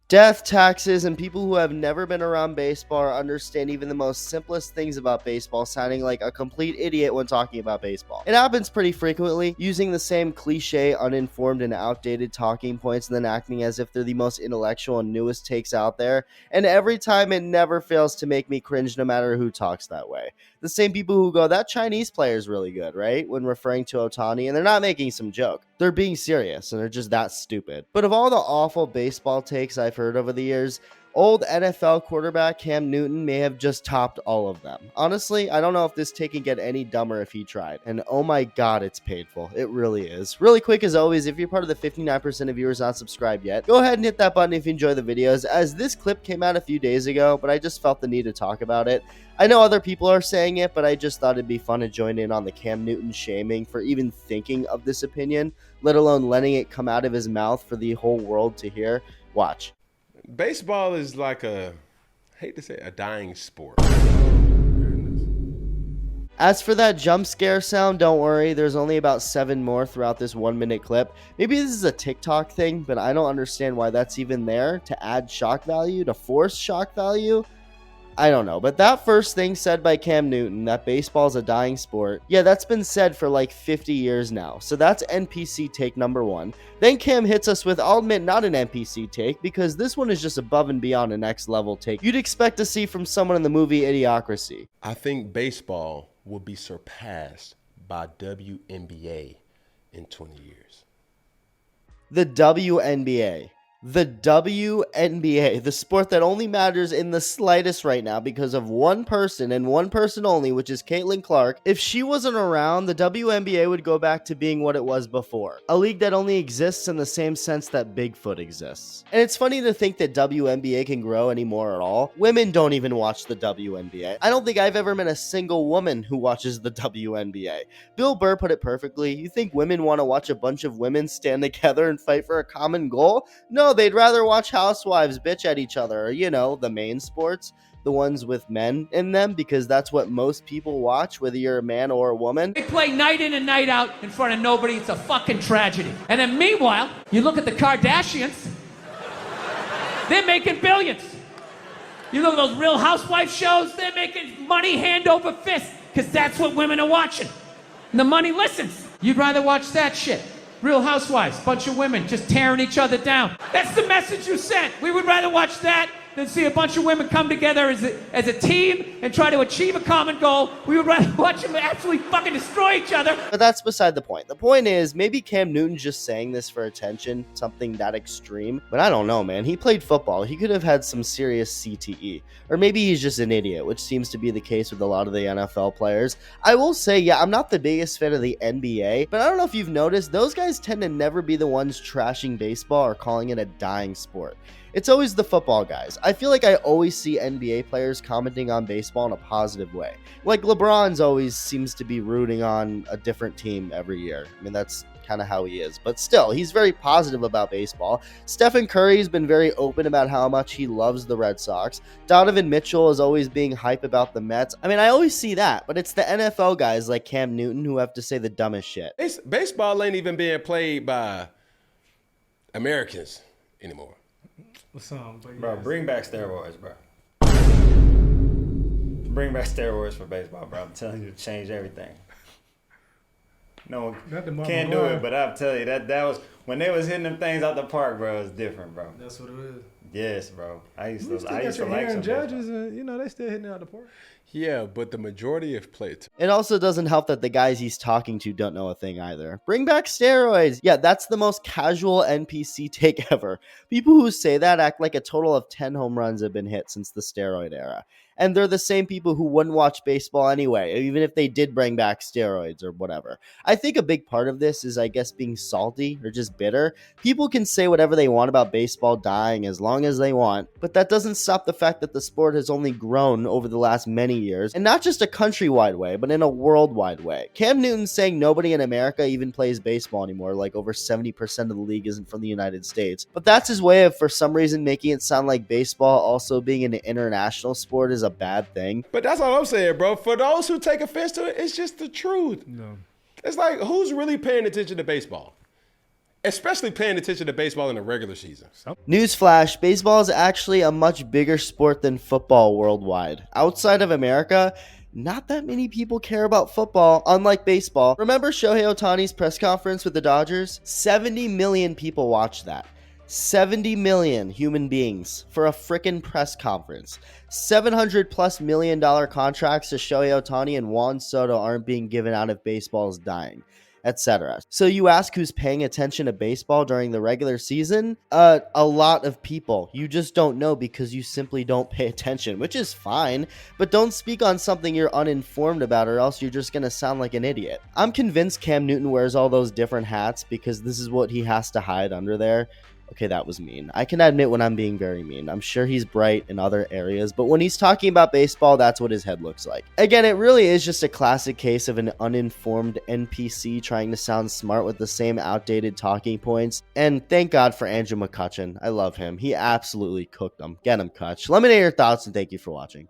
Death, taxes, and people who have never been around baseball or understand even the most simplest things about baseball sounding like a complete idiot when talking about baseball. It happens pretty frequently, using the same cliche, uninformed, and outdated talking points and then acting as if they're the most intellectual and newest takes out there, and every time it never fails to make me cringe no matter who talks that way. The same people who go, that Chinese player is really good, right? When referring to Otani, and they're not making some joke. They're being serious, and they're just that stupid. But of all the awful baseball takes I've heard over the years, old NFL quarterback Cam Newton may have just topped all of them. Honestly, I don't know if this take can get any dumber if he tried. And oh my god, it's painful. It really is. Really quick as always, if you're part of the 59% of viewers not subscribed yet, go ahead and hit that button if you enjoy the videos, as this clip came out a few days ago, but I just felt the need to talk about it. I know other people are saying it, but I just thought it'd be fun to join in on the Cam Newton shaming for even thinking of this opinion, let alone letting it come out of his mouth for the whole world to hear. Watch. Baseball is like I hate to say a dying sport. As for that jump scare sound, don't worry, there's only about 7 more throughout this 1-minute clip. Maybe this is a TikTok thing, but I don't understand why that's even there, to add shock value, to force shock value. I don't know, but that first thing said by Cam Newton, that baseball is a dying sport, yeah, that's been said for like 50 years now. So that's NPC take number 1. Then Cam hits us with, I'll admit, not an NPC take, because this one is just above and beyond a next level take you'd expect to see from someone in the movie Idiocracy. I think baseball will be surpassed by WNBA in 20 years. The WNBA. The WNBA, the sport that only matters in the slightest right now because of one person and one person only, which is Caitlin Clark. If she wasn't around, the WNBA would go back to being what it was before. A league that only exists in the same sense that Bigfoot exists. And it's funny to think that WNBA can grow anymore at all. Women don't even watch the WNBA. I don't think I've ever met a single woman who watches the WNBA. Bill Burr put it perfectly. You think women want to watch a bunch of women stand together and fight for a common goal? No, they'd rather watch housewives bitch at each other, or, you know, the main sports, the ones with men in them, because that's what most people watch, whether you're a man or a woman. They play night in and night out in front of nobody. It's a fucking tragedy. And then meanwhile, you look at the Kardashians, they're making billions. You look at those Real Housewife shows, they're making money hand over fist, because that's what women are watching. And the money listens. You'd rather watch that shit. Real Housewives, bunch of women just tearing each other down. That's the message you sent. We would rather watch that than see a bunch of women come together as a team and try to achieve a common goal. We would rather watch them actually fucking destroy each other. But that's beside the point. The point is, maybe Cam Newton's just saying this for attention, something that extreme. But I don't know, man. He played football. He could have had some serious CTE. Or maybe he's just an idiot, which seems to be the case with a lot of the NFL players. I will say, yeah, I'm not the biggest fan of the NBA, but I don't know if you've noticed, those guys tend to never be the ones trashing baseball or calling it a dying sport. It's always the football guys. I feel like I always see NBA players commenting on baseball in a positive way. Like LeBron's always seems to be rooting on a different team every year. I mean, that's kind of how he is. But still, he's very positive about baseball. Stephen Curry's been very open about how much he loves the Red Sox. Donovan Mitchell is always being hype about the Mets. I mean, I always see that, but it's the NFL guys like Cam Newton who have to say the dumbest shit. Baseball ain't even being played by Americans anymore. Bro, bring back steroids, bro. Bring back steroids for baseball, bro. I'm telling you, to change everything. No one can't do it, but I'll tell you, that was, when they was hitting them things out the park, bro, it's different, bro. That's what it is. Yes, bro. I used to like some judges, baseball. and they still hitting it out the park. Yeah, but the majority of players. It also doesn't help that the guys he's talking to don't know a thing either. Bring back steroids. Yeah, that's the most casual NPC take ever. People who say that act like a total of 10 home runs have been hit since the steroid era. And they're the same people who wouldn't watch baseball anyway, even if they did bring back steroids or whatever. I think a big part of this is, I guess, being salty or just bitter. People can say whatever they want about baseball dying as long as they want, but that doesn't stop the fact that the sport has only grown over the last many years, and not just a countrywide way, but in a worldwide way. Cam Newton saying nobody in America even plays baseball anymore, like over 70% of the league isn't from the United States. But that's his way of, for some reason, making it sound like baseball also being an international sport is a bad thing. But that's all I'm saying, bro. For those who take offense to it, it's just the truth. No. It's like, who's really paying attention to baseball? especially paying attention to baseball in the regular season. Newsflash, baseball is actually a much bigger sport than football worldwide. Outside of America, not that many people care about football, unlike baseball. Remember Shohei Ohtani's press conference with the Dodgers? 70 million people watched that. 70 million human beings for a frickin' press conference. $700+ million contracts to Shohei Ohtani and Juan Soto aren't being given out if baseball is dying, etc. So you ask who's paying attention to baseball during the regular season? A lot of people. You just don't know because you simply don't pay attention, which is fine, but don't speak on something you're uninformed about or else you're just going to sound like an idiot. I'm convinced Cam Newton wears all those different hats because this is what he has to hide under there. Okay, that was mean. I can admit when I'm being very mean. I'm sure he's bright in other areas, but when he's talking about baseball, that's what his head looks like. Again, it really is just a classic case of an uninformed NPC trying to sound smart with the same outdated talking points. And thank God for Andrew McCutcheon. I love him. He absolutely cooked them. Get him, Kutch. Let me know your thoughts, and thank you for watching.